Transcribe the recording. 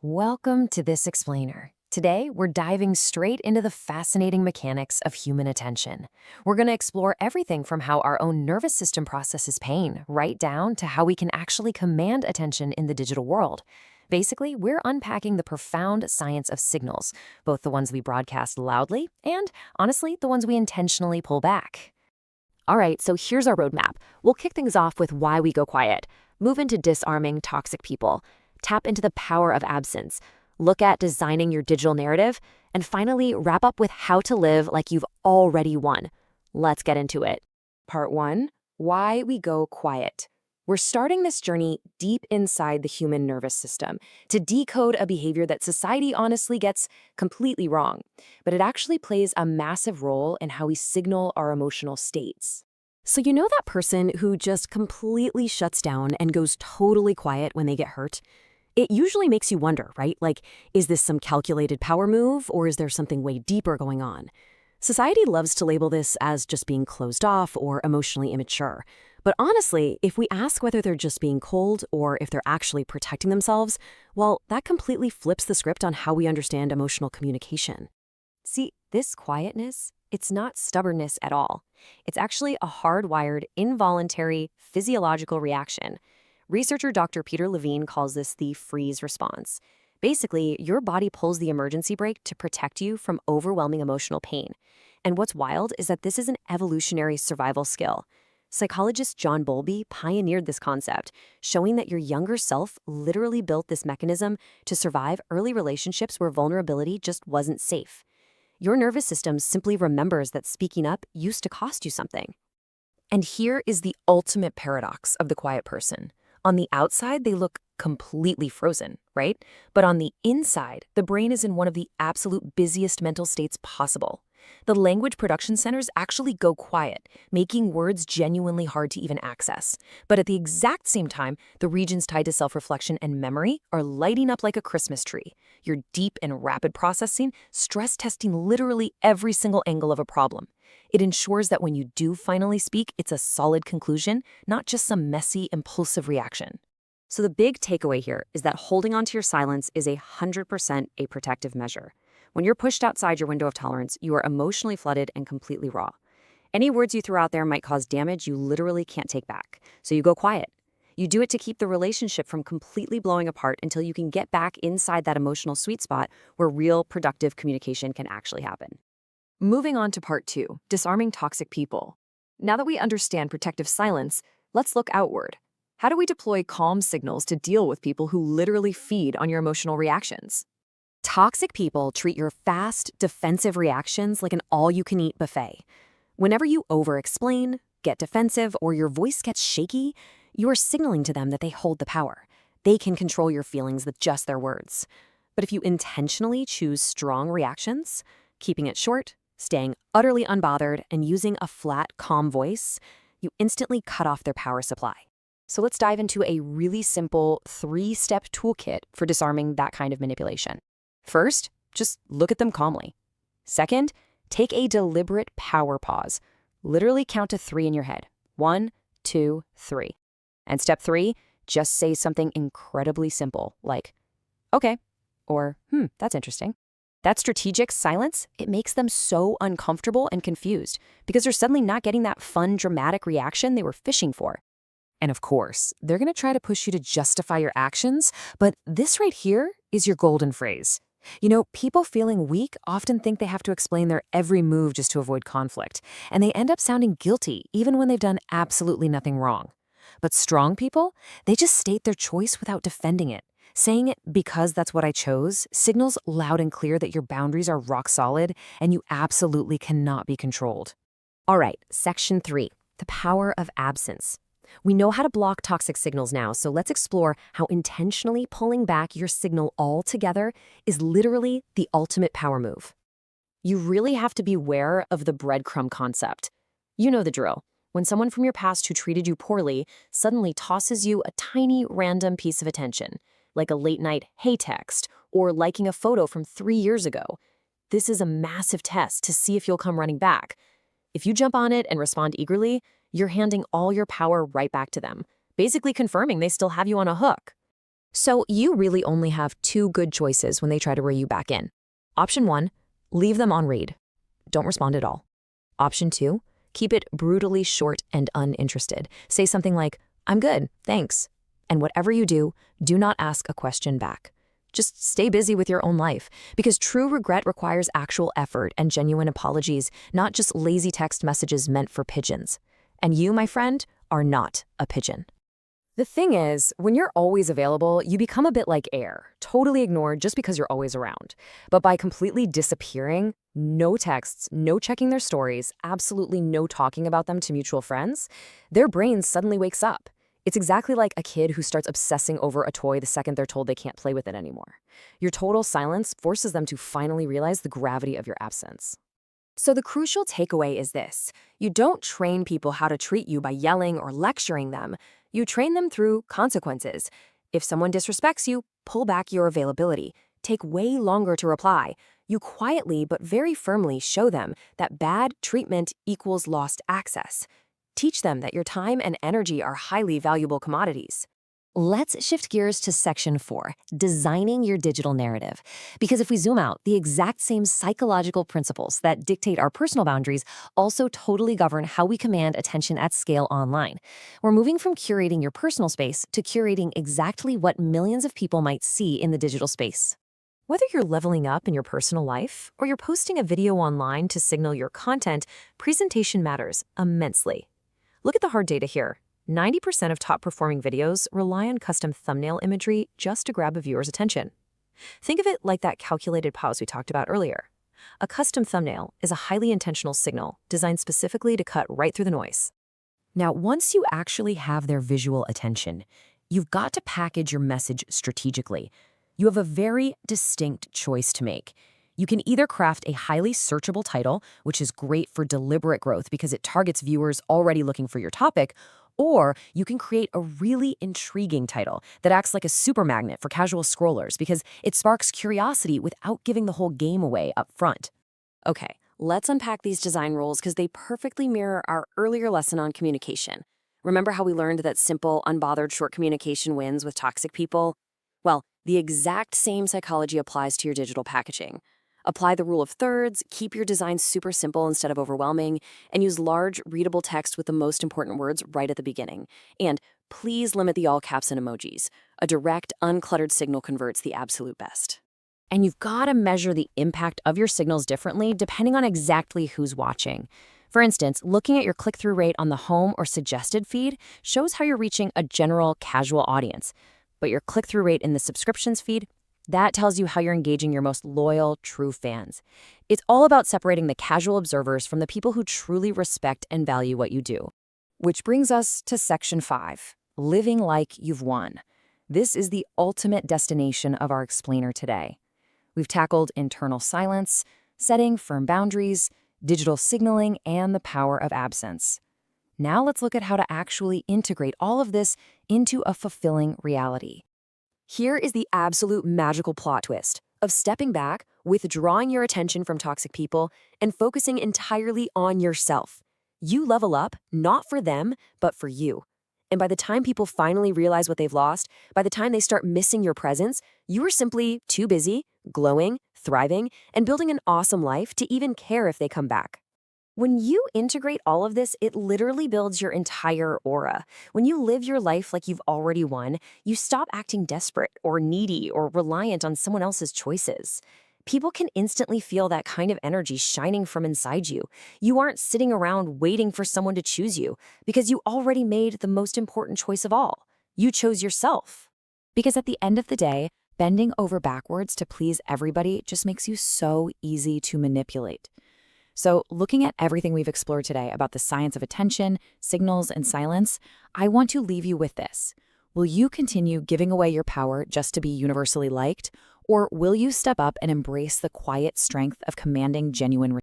Welcome to This Explainer. Today, we're diving straight into the fascinating mechanics of human attention. We're going to explore everything from how our own nervous system processes pain, right down to how we can actually command attention in the digital world. Basically, we're unpacking the profound science of signals, both the ones we broadcast loudly and, honestly, the ones we intentionally pull back. All right, so here's our roadmap. We'll kick things off with why we go quiet, move into disarming toxic people, tap into the power of absence, look at designing your digital narrative, and finally wrap up with how to live like you've already won. Let's get into it. Part 1, Why We Go Quiet. We're starting this journey deep inside the human nervous system to decode a behavior that society honestly gets completely wrong, but it actually plays a massive role in how we signal our emotional states. So you know that person who just completely shuts down and goes totally quiet when they get hurt? It usually makes you wonder, right? Like, is this some calculated power move, or is there something way deeper going on? Society loves to label this as just being closed off or emotionally immature. But honestly, if we ask whether they're just being cold or if they're actually protecting themselves, well, that completely flips the script on how we understand emotional communication. See, this quietness, it's not stubbornness at all. It's actually a hardwired, involuntary, physiological reaction. Researcher Dr. Peter Levine calls this the freeze response. Basically, your body pulls the emergency brake to protect you from overwhelming emotional pain. And what's wild is that this is an evolutionary survival skill. Psychologist John Bowlby pioneered this concept, showing that your younger self literally built this mechanism to survive early relationships where vulnerability just wasn't safe. Your nervous system simply remembers that speaking up used to cost you something. And here is the ultimate paradox of the quiet person. On the outside, they look completely frozen, right? But on the inside, the brain is in one of the absolute busiest mental states possible. The language production centers actually go quiet, making words genuinely hard to even access. But at the exact same time, the regions tied to self-reflection and memory are lighting up like a Christmas tree. You're deep in rapid processing, stress testing literally every single angle of a problem. It ensures that when you do finally speak, it's a solid conclusion, not just some messy, impulsive reaction. So the big takeaway here is that holding onto your silence is 100% a protective measure. When you're pushed outside your window of tolerance, you are emotionally flooded and completely raw. Any words you throw out there might cause damage you literally can't take back, so you go quiet. You do it to keep the relationship from completely blowing apart until you can get back inside that emotional sweet spot where real, productive communication can actually happen. Moving on to part 2, disarming toxic people. Now that we understand protective silence, let's look outward. How do we deploy calm signals to deal with people who literally feed on your emotional reactions? Toxic people treat your fast, defensive reactions like an all-you-can-eat buffet. Whenever you over-explain, get defensive, or your voice gets shaky, you are signaling to them that they hold the power. They can control your feelings with just their words. But if you intentionally choose strong reactions, keeping it short, staying utterly unbothered, and using a flat, calm voice, you instantly cut off their power supply. So let's dive into a really simple 3-step toolkit for disarming that kind of manipulation. First, just look at them calmly. Second, take a deliberate power pause. Literally count to 3 in your head. 1, 2, 3. And step 3, just say something incredibly simple like, okay, or that's interesting. That strategic silence, it makes them so uncomfortable and confused because they're suddenly not getting that fun, dramatic reaction they were fishing for. And of course, they're going to try to push you to justify your actions, but this right here is your golden phrase. You know, people feeling weak often think they have to explain their every move just to avoid conflict, and they end up sounding guilty even when they've done absolutely nothing wrong. But strong people, they just state their choice without defending it. Saying it because that's what I chose signals loud and clear that your boundaries are rock solid and you absolutely cannot be controlled. All right, section 3, the power of absence. We know how to block toxic signals now, so let's explore how intentionally pulling back your signal altogether is literally the ultimate power move. You really have to beware of the breadcrumb concept. You know the drill. When someone from your past who treated you poorly suddenly tosses you a tiny random piece of attention, like a late-night hey text or liking a photo from 3 years ago. This is a massive test to see if you'll come running back. If you jump on it and respond eagerly, you're handing all your power right back to them, basically confirming they still have you on a hook. So you really only have two good choices when they try to reel you back in. Option 1, leave them on read. Don't respond at all. Option 2, keep it brutally short and uninterested. Say something like, "I'm good, thanks." And whatever you do, do not ask a question back. Just stay busy with your own life, because true regret requires actual effort and genuine apologies, not just lazy text messages meant for pigeons. And you, my friend, are not a pigeon. The thing is, when you're always available, you become a bit like air, totally ignored just because you're always around. But by completely disappearing, no texts, no checking their stories, absolutely no talking about them to mutual friends, their brain suddenly wakes up. It's exactly like a kid who starts obsessing over a toy the second they're told they can't play with it anymore. Your total silence forces them to finally realize the gravity of your absence. So the crucial takeaway is this: you don't train people how to treat you by yelling or lecturing them. You train them through consequences. If someone disrespects you, pull back your availability. Take way longer to reply. You quietly but very firmly show them that bad treatment equals lost access. Teach them that your time and energy are highly valuable commodities. Let's shift gears to section 4, designing your digital narrative. Because if we zoom out, the exact same psychological principles that dictate our personal boundaries also totally govern how we command attention at scale online. We're moving from curating your personal space to curating exactly what millions of people might see in the digital space. Whether you're leveling up in your personal life or you're posting a video online to signal your content, presentation matters immensely. Look at the hard data here. 90% of top-performing videos rely on custom thumbnail imagery just to grab a viewer's attention. Think of it like that calculated pause we talked about earlier. A custom thumbnail is a highly intentional signal designed specifically to cut right through the noise. Now, once you actually have their visual attention, you've got to package your message strategically. You have a very distinct choice to make. You can either craft a highly searchable title, which is great for deliberate growth because it targets viewers already looking for your topic, or you can create a really intriguing title that acts like a super magnet for casual scrollers because it sparks curiosity without giving the whole game away up front. Okay, let's unpack these design rules because they perfectly mirror our earlier lesson on communication. Remember how we learned that simple, unbothered short communication wins with toxic people? Well, the exact same psychology applies to your digital packaging. Apply the rule of thirds, keep your design super simple instead of overwhelming, and use large, readable text with the most important words right at the beginning. And please limit the all caps and emojis. A direct, uncluttered signal converts the absolute best. And you've got to measure the impact of your signals differently depending on exactly who's watching. For instance, looking at your click-through rate on the home or suggested feed shows how you're reaching a general, casual audience. But your click-through rate in the subscriptions feed, that tells you how you're engaging your most loyal, true fans. It's all about separating the casual observers from the people who truly respect and value what you do. Which brings us to section 5, living like you've won. This is the ultimate destination of our explainer today. We've tackled internal silence, setting firm boundaries, digital signaling, and the power of absence. Now let's look at how to actually integrate all of this into a fulfilling reality. Here is the absolute magical plot twist of stepping back, withdrawing your attention from toxic people, and focusing entirely on yourself. You level up, not for them, but for you. And by the time people finally realize what they've lost, by the time they start missing your presence, you are simply too busy, glowing, thriving, and building an awesome life to even care if they come back. When you integrate all of this, it literally builds your entire aura. When you live your life like you've already won, you stop acting desperate or needy or reliant on someone else's choices. People can instantly feel that kind of energy shining from inside you. You aren't sitting around waiting for someone to choose you because you already made the most important choice of all. You chose yourself. Because at the end of the day, bending over backwards to please everybody just makes you so easy to manipulate. So, looking at everything we've explored today about the science of attention, signals, and silence, I want to leave you with this. Will you continue giving away your power just to be universally liked? Or will you step up and embrace the quiet strength of commanding genuine